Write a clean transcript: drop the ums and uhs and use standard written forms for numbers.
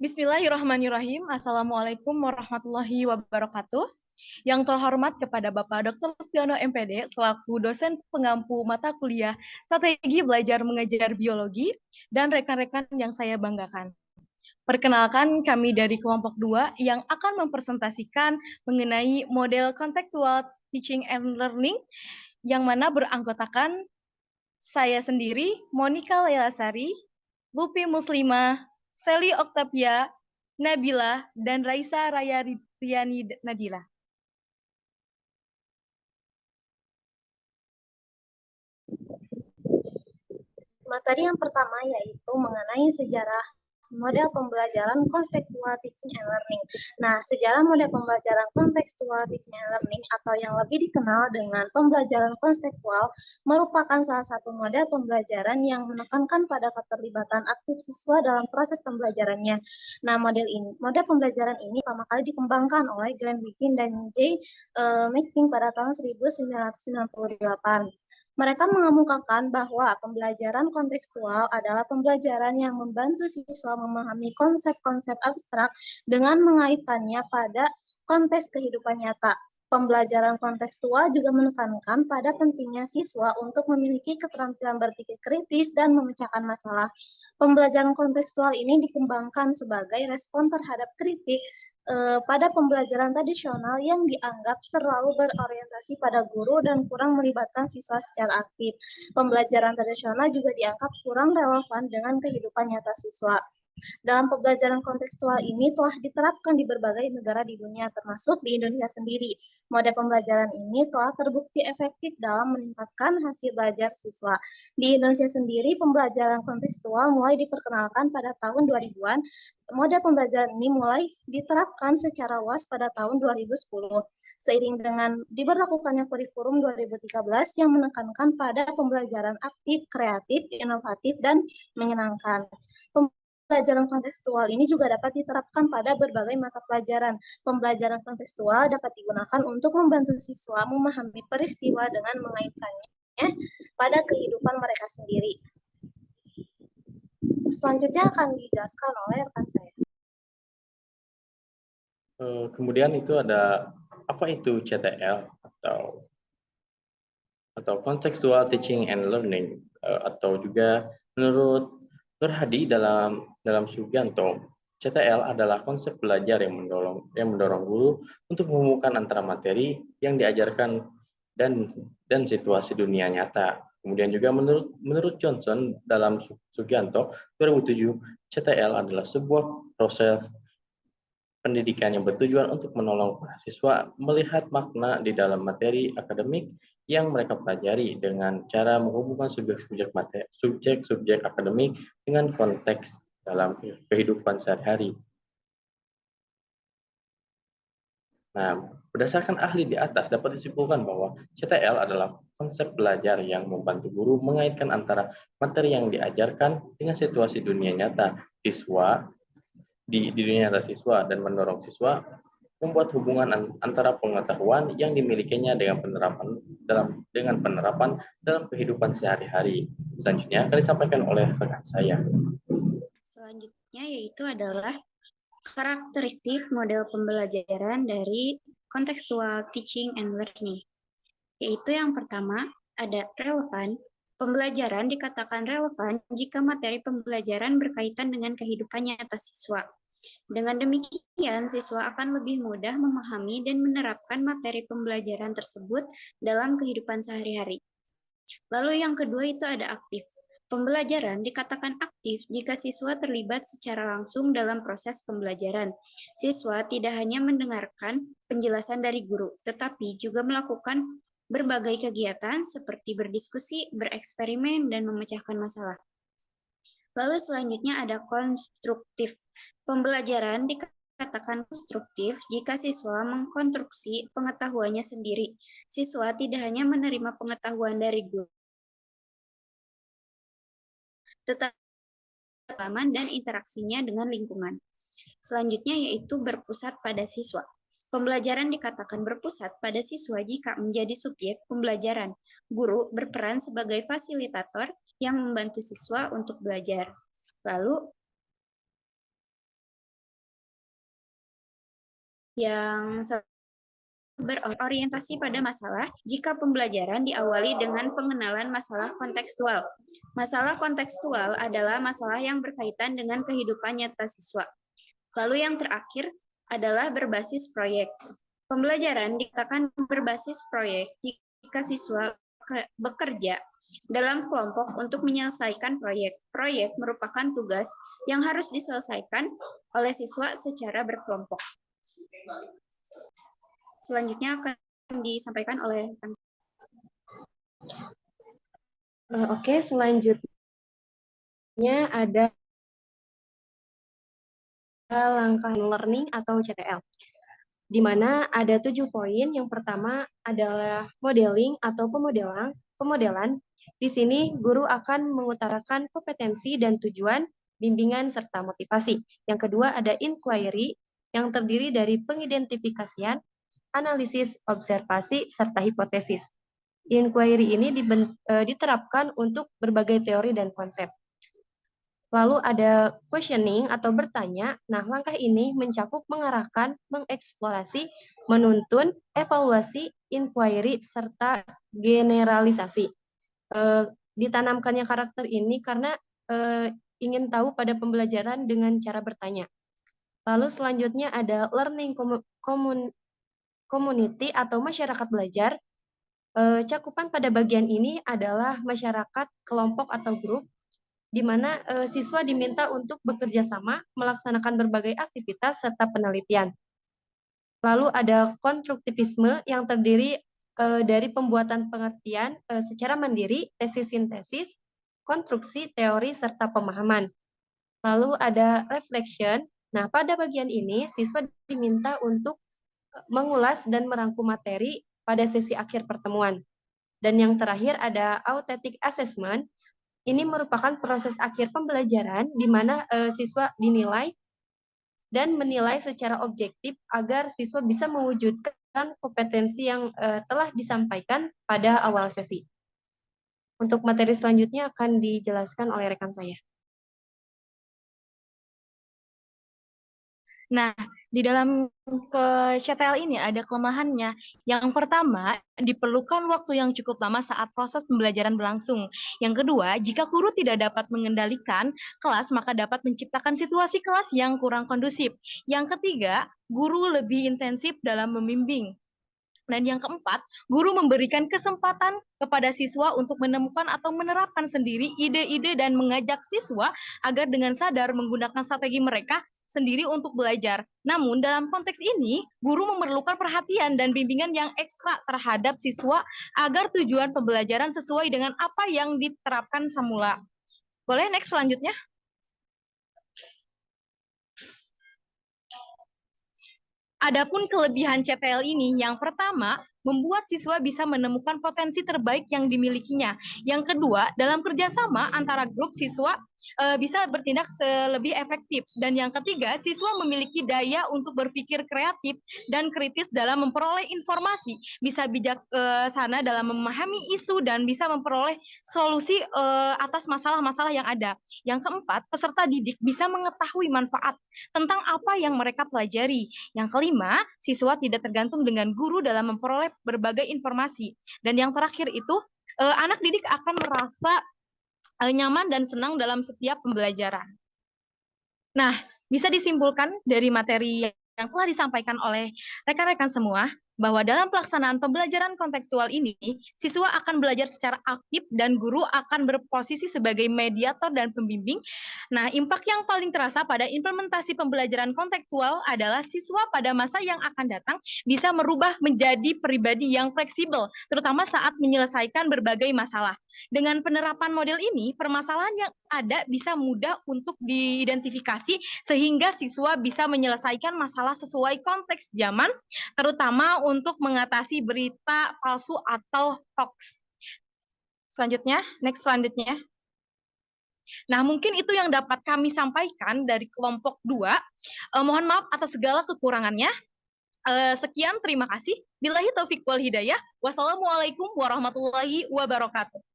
Bismillahirrahmanirrahim. Assalamualaikum warahmatullahi wabarakatuh. Yang terhormat kepada Bapak Dr. Stiono MPD selaku dosen pengampu mata kuliah Strategi Belajar Mengajar Biologi dan rekan-rekan yang saya banggakan. Perkenalkan kami dari kelompok 2 yang akan mempresentasikan mengenai model contextual teaching and learning yang mana beranggotakan saya sendiri, Monica Lelasari, Lupi Muslimah, Sally Octavia, Nabila, dan Raisa Raya Riani Nadila. Materi yang pertama yaitu mengenai sejarah model pembelajaran kontekstual teaching and learning. Nah, sejarah model pembelajaran kontekstual teaching and learning atau yang lebih dikenal dengan pembelajaran kontekstual merupakan salah satu model pembelajaran yang menekankan pada keterlibatan aktif siswa dalam proses pembelajarannya. Nah, model pembelajaran ini pertama kali dikembangkan oleh Glenn Wiggin dan J. Making pada tahun 1998. Mereka mengemukakan bahwa pembelajaran kontekstual adalah pembelajaran yang membantu siswa memahami konsep-konsep abstrak dengan mengaitkannya pada konteks kehidupan nyata. Pembelajaran kontekstual juga menekankan pada pentingnya siswa untuk memiliki keterampilan berpikir kritis dan memecahkan masalah. Pembelajaran kontekstual ini dikembangkan sebagai respon terhadap kritik pada pembelajaran tradisional yang dianggap terlalu berorientasi pada guru dan kurang melibatkan siswa secara aktif. Pembelajaran tradisional juga dianggap kurang relevan dengan kehidupan nyata siswa. Dalam pembelajaran kontekstual ini telah diterapkan di berbagai negara di dunia, termasuk di Indonesia sendiri. Model pembelajaran ini telah terbukti efektif dalam meningkatkan hasil belajar siswa. Di Indonesia sendiri, pembelajaran kontekstual mulai diperkenalkan pada tahun 2000-an. Model pembelajaran ini mulai diterapkan secara luas pada tahun 2010. Seiring dengan diberlakukannya kurikulum 2013 yang menekankan pada pembelajaran aktif, kreatif, inovatif, dan menyenangkan. Pembelajaran kontekstual ini juga dapat diterapkan pada berbagai mata pelajaran. Pembelajaran kontekstual dapat digunakan untuk membantu siswa memahami peristiwa dengan mengaitkannya pada kehidupan mereka sendiri. Selanjutnya akan dijelaskan oleh rekan saya. Kemudian itu ada apa itu CTL atau Contextual Teaching and Learning, atau juga menurut Nur Hadi dalam Sugianto, CTL adalah konsep belajar yang mendorong guru untuk menghubungkan antara materi yang diajarkan dan situasi dunia nyata. Kemudian juga menurut Johnson dalam Sugianto 2007, CTL adalah sebuah proses pendidikan yang bertujuan untuk menolong mahasiswa melihat makna di dalam materi akademik yang mereka pelajari dengan cara menghubungkan subjek-subjek akademik dengan konteks dalam kehidupan sehari-hari. Nah, berdasarkan ahli di atas dapat disimpulkan bahwa CTL adalah konsep belajar yang membantu guru mengaitkan antara materi yang diajarkan dengan situasi dunia nyata siswa di dunia nyata siswa dan mendorong siswa membuat hubungan antara pengetahuan yang dimilikinya dengan penerapan dalam kehidupan sehari-hari. Selanjutnya akan disampaikan oleh rekan saya. Selanjutnya yaitu adalah karakteristik model pembelajaran dari contextual teaching and learning. Yaitu yang pertama ada relevan. Pembelajaran dikatakan relevan jika materi pembelajaran berkaitan dengan kehidupan nyata siswa. Dengan demikian, siswa akan lebih mudah memahami dan menerapkan materi pembelajaran tersebut dalam kehidupan sehari-hari. Lalu yang kedua itu ada aktif. Pembelajaran dikatakan aktif jika siswa terlibat secara langsung dalam proses pembelajaran. Siswa tidak hanya mendengarkan penjelasan dari guru, tetapi juga melakukan berbagai kegiatan seperti berdiskusi, bereksperimen, dan memecahkan masalah. Lalu selanjutnya ada konstruktif. Pembelajaran dikatakan konstruktif jika siswa mengkonstruksi pengetahuannya sendiri. Siswa tidak hanya menerima pengetahuan dari guru, tetapi pengalaman dan interaksinya dengan lingkungan. Selanjutnya yaitu berpusat pada siswa. Pembelajaran dikatakan berpusat pada siswa jika menjadi subjek pembelajaran. Guru berperan sebagai fasilitator yang membantu siswa untuk belajar. Lalu yang berorientasi pada masalah jika pembelajaran diawali dengan pengenalan masalah kontekstual. Masalah kontekstual adalah masalah yang berkaitan dengan kehidupan nyata siswa. Lalu yang terakhir adalah berbasis proyek. Pembelajaran dikatakan berbasis proyek jika siswa bekerja dalam kelompok untuk menyelesaikan proyek. Proyek merupakan tugas yang harus diselesaikan oleh siswa secara berkelompok. Selanjutnya akan disampaikan oleh Oke, selanjutnya ada langkah learning atau CTL, di mana ada 7 poin. Yang pertama adalah modeling atau pemodelan. Di sini guru akan mengutarakan kompetensi dan tujuan, bimbingan, serta motivasi. Yang kedua ada inquiry, yang terdiri dari pengidentifikasian, analisis, observasi, serta hipotesis. Inquiry ini diterapkan untuk berbagai teori dan konsep. Lalu ada questioning atau bertanya. Nah, langkah ini mencakup mengarahkan, mengeksplorasi, menuntun, evaluasi, inquiry, serta generalisasi. Ditanamkannya karakter ini karena ingin tahu pada pembelajaran dengan cara bertanya. Lalu selanjutnya ada learning community atau masyarakat belajar. Cakupan pada bagian ini adalah masyarakat, kelompok atau grup, di mana siswa diminta untuk bekerja sama, melaksanakan berbagai aktivitas serta penelitian. Lalu ada konstruktivisme yang terdiri dari pembuatan pengertian secara mandiri, tesis sintesis, konstruksi, teori, serta pemahaman. Lalu ada reflection. Nah, pada bagian ini siswa diminta untuk mengulas dan merangkum materi pada sesi akhir pertemuan. Dan yang terakhir ada authentic assessment. Ini merupakan proses akhir pembelajaran di mana siswa dinilai dan menilai secara objektif agar siswa bisa mewujudkan kompetensi yang telah disampaikan pada awal sesi. Untuk materi selanjutnya akan dijelaskan oleh rekan saya. Nah, di dalam CTL ini ada kelemahannya. Yang pertama, diperlukan waktu yang cukup lama saat proses pembelajaran berlangsung. Yang kedua, jika guru tidak dapat mengendalikan kelas, maka dapat menciptakan situasi kelas yang kurang kondusif. Yang ketiga, guru lebih intensif dalam membimbing. Dan yang keempat, guru memberikan kesempatan kepada siswa untuk menemukan atau menerapkan sendiri ide-ide dan mengajak siswa agar dengan sadar menggunakan strategi mereka sendiri untuk belajar. Namun dalam konteks ini, guru memerlukan perhatian dan bimbingan yang ekstra terhadap siswa agar tujuan pembelajaran sesuai dengan apa yang diterapkan semula. Boleh next selanjutnya? Adapun kelebihan CTL ini, yang pertama, membuat siswa bisa menemukan potensi terbaik yang dimilikinya. Yang kedua, dalam kerjasama antara grup siswa bisa bertindak lebih efektif. Dan yang ketiga, siswa memiliki daya untuk berpikir kreatif dan kritis dalam memperoleh informasi, bisa bijaksana dalam memahami isu dan bisa memperoleh solusi atas masalah-masalah yang ada. Yang keempat, peserta didik bisa mengetahui manfaat tentang apa yang mereka pelajari. Yang kelima, siswa tidak tergantung dengan guru dalam memperoleh berbagai informasi. Dan yang terakhir itu, anak didik akan merasa nyaman dan senang dalam setiap pembelajaran. Nah, bisa disimpulkan dari materi yang telah disampaikan oleh rekan-rekan semua, bahwa dalam pelaksanaan pembelajaran kontekstual ini, siswa akan belajar secara aktif dan guru akan berposisi sebagai mediator dan pembimbing. Nah, impak yang paling terasa pada implementasi pembelajaran kontekstual adalah siswa pada masa yang akan datang bisa merubah menjadi pribadi yang fleksibel, terutama saat menyelesaikan berbagai masalah. Dengan penerapan model ini, permasalahan yang ada bisa mudah untuk diidentifikasi sehingga siswa bisa menyelesaikan masalah sesuai konteks zaman, terutama untuk mengatasi berita palsu atau hoax. Selanjutnya, next selanjutnya. Nah, mungkin itu yang dapat kami sampaikan dari kelompok 2. Mohon maaf atas segala kekurangannya. Sekian, terima kasih. Billahi taufiq wal hidayah. Wassalamualaikum warahmatullahi wabarakatuh.